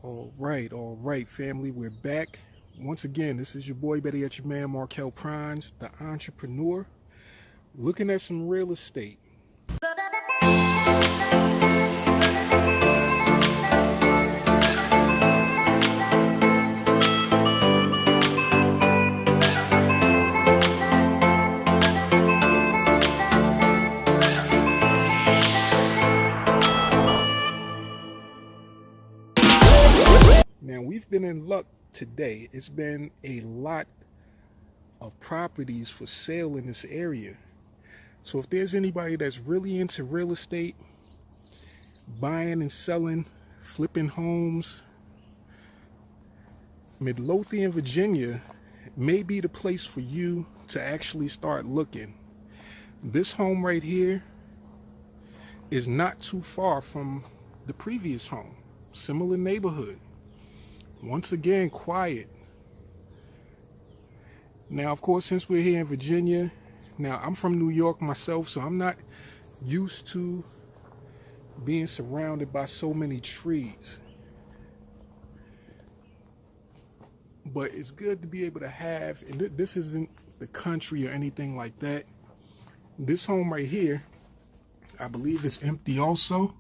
All right, family. We're back. Once again, this is your boy, better yet, your man, Markel Prines, the entrepreneur, looking at some real estate. Now, we've been in luck today. It's been a lot of properties for sale in this area. So if there's anybody that's really into real estate, buying and selling, flipping homes, Midlothian, Virginia may be the place for you to actually start looking. This home right here is not too far from the previous home. Similar neighborhood. Once again, quiet. Now, of course, since we're here in Virginia, now I'm from New York myself, so I'm not used to being surrounded by so many trees. But it's good to be able to have, and this isn't the country or anything like that. This home right here, I believe it's empty also.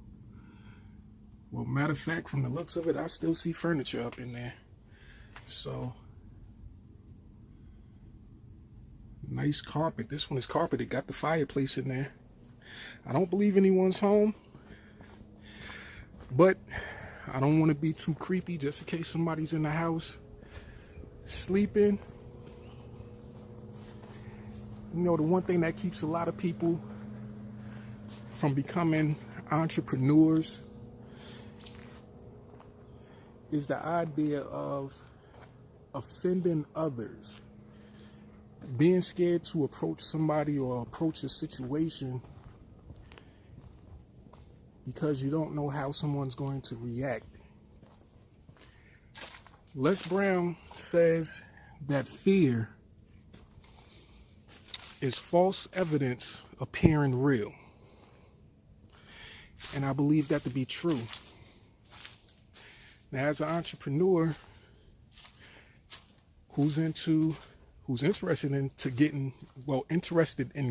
Well, matter of fact, from the looks of it, I still see furniture up in there. So, nice carpet. This one is carpeted. Got the fireplace in there. I don't believe anyone's home, but I don't want to be too creepy just in case somebody's in the house sleeping. You know, the one thing that keeps a lot of people from becoming entrepreneurs is the idea of offending others. Being scared to approach somebody or approach a situation because you don't know how someone's going to react. Les Brown says that fear is false evidence appearing real. And I believe that to be true. Now, as an entrepreneur who's interested in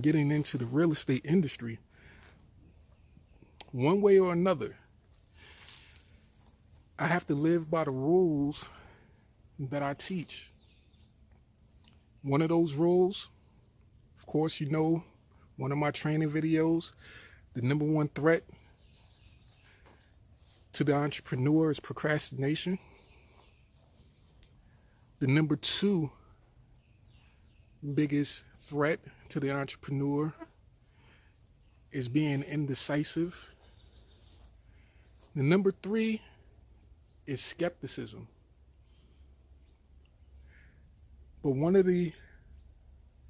getting into the real estate industry, one way or another, I have to live by the rules that I teach. One of those rules, of course, you know, one of my training videos, the number one threat to the entrepreneur is procrastination. The number two biggest threat to the entrepreneur is being indecisive. The number three is skepticism. But one of the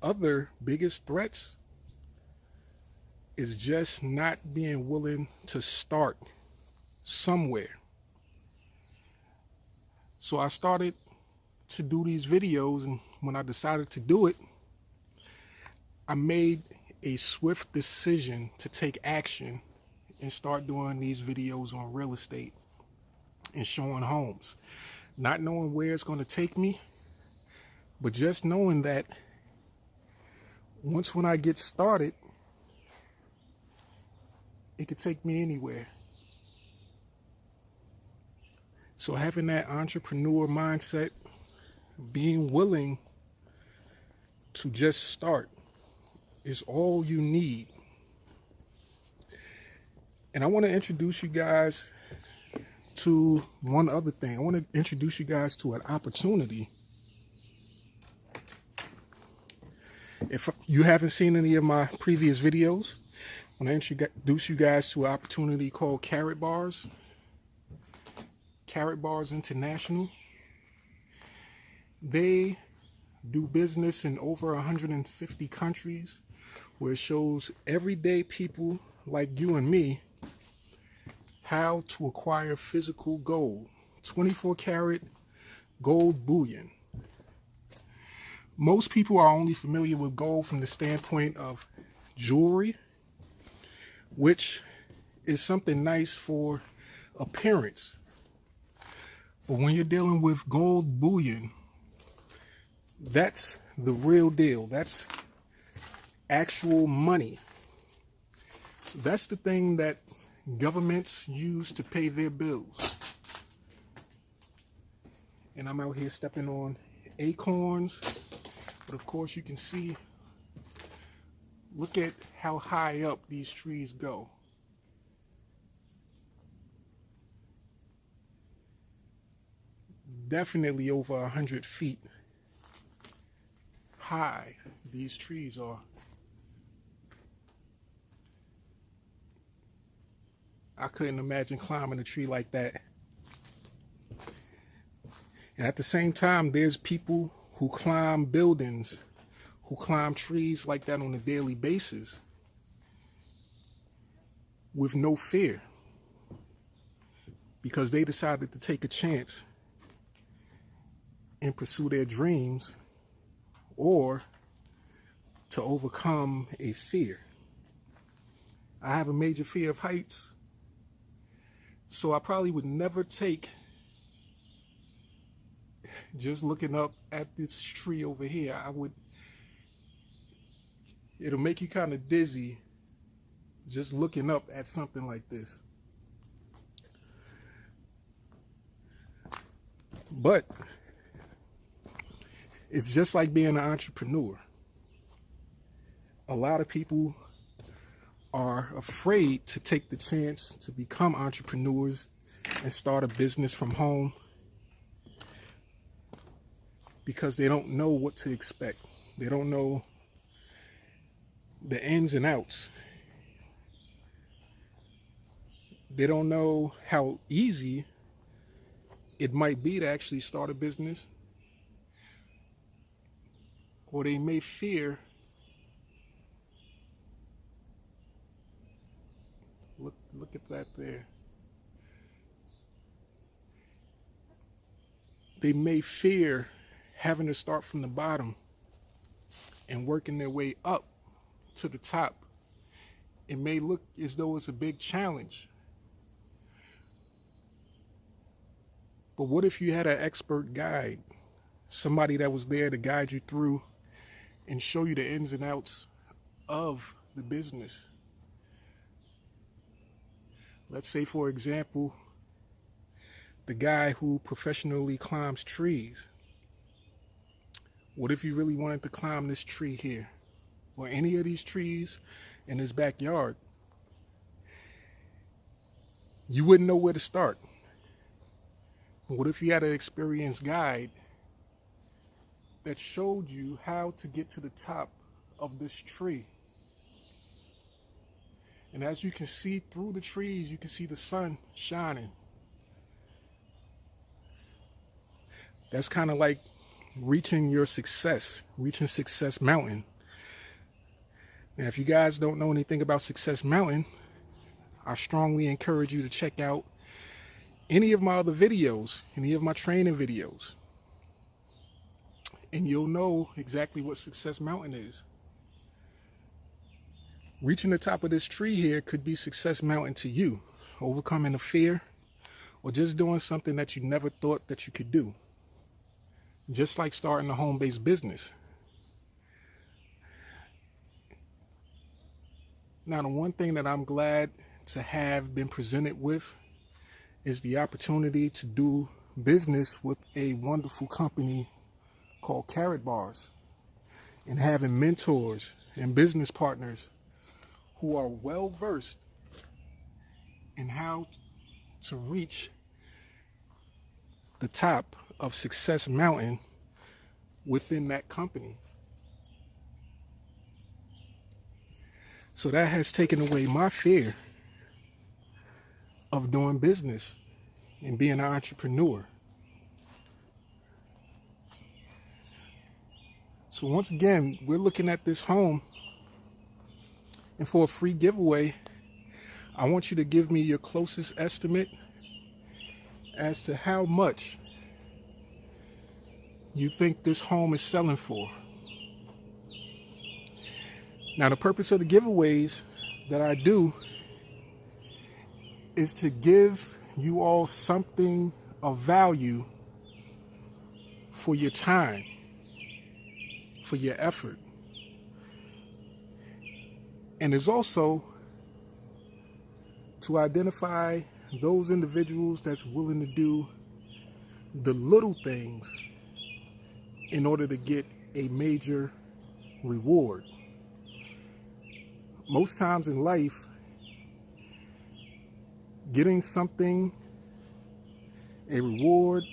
other biggest threats is just not being willing to start somewhere. So I started to do these videos, and when I decided to do it, I made a swift decision to take action and start doing these videos on real estate and showing homes. Not knowing where it's going to take me, but just knowing that when I get started, it could take me anywhere. So having that entrepreneur mindset, being willing to just start, is all you need. And I want to introduce you guys to one other thing. I want to introduce you guys to an opportunity. If you haven't seen any of my previous videos, I want to introduce you guys to an opportunity called Karatbars. Karatbars International. They do business in over 150 countries, where it shows everyday people like you and me how to acquire physical gold, 24 karat gold bullion. Most people are only familiar with gold from the standpoint of jewelry, which is something nice for appearance. But when you're dealing with gold bullion, that's the real deal. That's actual money. That's the thing that governments use to pay their bills. And I'm out here stepping on acorns. But of course you can see, look at how high up these trees go. Definitely over 100 feet high these trees are. I couldn't imagine climbing a tree like that. And at the same time, there's people who climb buildings, who climb trees like that on a daily basis with no fear, because they decided to take a chance and pursue their dreams, or to overcome a fear. I have a major fear of heights, so I probably would never take, just looking up at this tree over here, it'll make you kind of dizzy just looking up at something like this. But it's just like being an entrepreneur. A lot of people are afraid to take the chance to become entrepreneurs and start a business from home because they don't know what to expect. They don't know the ins and outs. They don't know how easy it might be to actually start a business. Or they may fear, look at that there. They may fear having to start from the bottom and working their way up to the top. It may look as though it's a big challenge. But what if you had an expert guide, somebody that was there to guide you through and show you the ins and outs of the business? Let's say, for example, the guy who professionally climbs trees. What if you really wanted to climb this tree here, or any of these trees in his backyard? You wouldn't know where to start. What if you had an experienced guide that showed you how to get to the top of this tree? And as you can see through the trees, you can see the sun shining. That's kind of like reaching your success, reaching Success Mountain. Now, if you guys don't know anything about Success Mountain, I strongly encourage you to check out any of my other videos, any of my training videos, and you'll know exactly what Success Mountain is. Reaching the top of this tree here could be Success Mountain to you, overcoming a fear or just doing something that you never thought that you could do. Just like starting a home-based business. Now, the one thing that I'm glad to have been presented with is the opportunity to do business with a wonderful company called Karatbars, and having mentors and business partners who are well versed in how to reach the top of Success Mountain within that company. So that has taken away my fear of doing business and being an entrepreneur. So once again, we're looking at this home, and for a free giveaway, I want you to give me your closest estimate as to how much you think this home is selling for. Now, the purpose of the giveaways that I do is to give you all something of value for your time, for your effort. And it's also to identify those individuals that's willing to do the little things in order to get a major reward. Most times in life, getting something, a reward,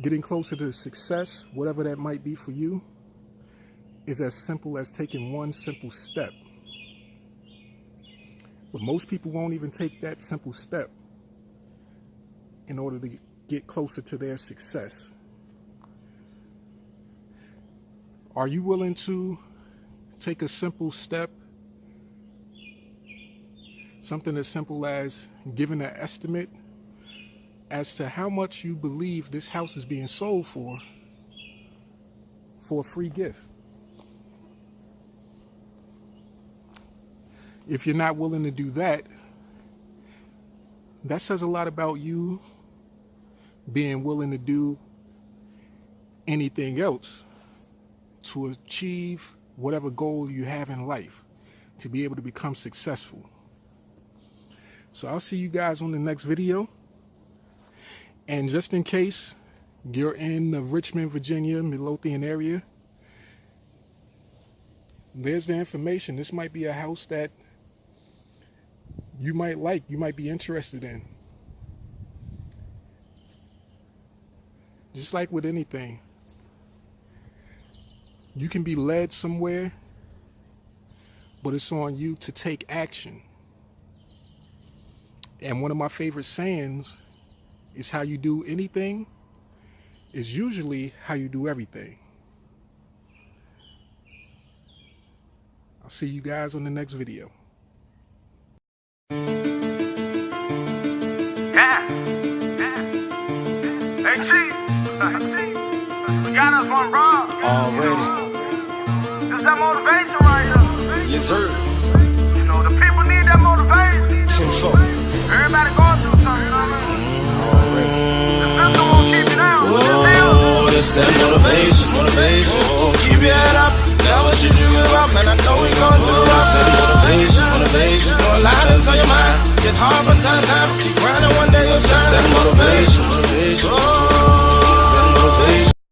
getting closer to success, whatever that might be for you, is as simple as taking one simple step. But most people won't even take that simple step in order to get closer to their success. Are you willing to take a simple step? Something as simple as giving an estimate as to how much you believe this house is being sold for a free gift. If you're not willing to do that, that says a lot about you being willing to do anything else to achieve whatever goal you have in life, to be able to become successful. So I'll see you guys on the next video. And just in case you're in the Richmond, Virginia, Midlothian area, there's the information. This might be a house that you might like, you might be interested in. Just like with anything, you can be led somewhere, but it's on you to take action. And one of my favorite sayings is, how you do anything is usually how you do everything. I'll see you guys on the next video. Hey, Chief. We got us one wrong. Already. This that motivation right here. Yes, sir. You know, the people need that motivation. Tenfold. Everybody going through something, you know what I mean? Already. The system won't keep you down. Oh, this that motivation. Oh, keep your head up. Never should you give up, man. I know we going through. That's that motivation. No lies on your mind. Get hard from time to time. Keep grinding, one day you'll shine. That's that motivation. Oh, it's that motivation.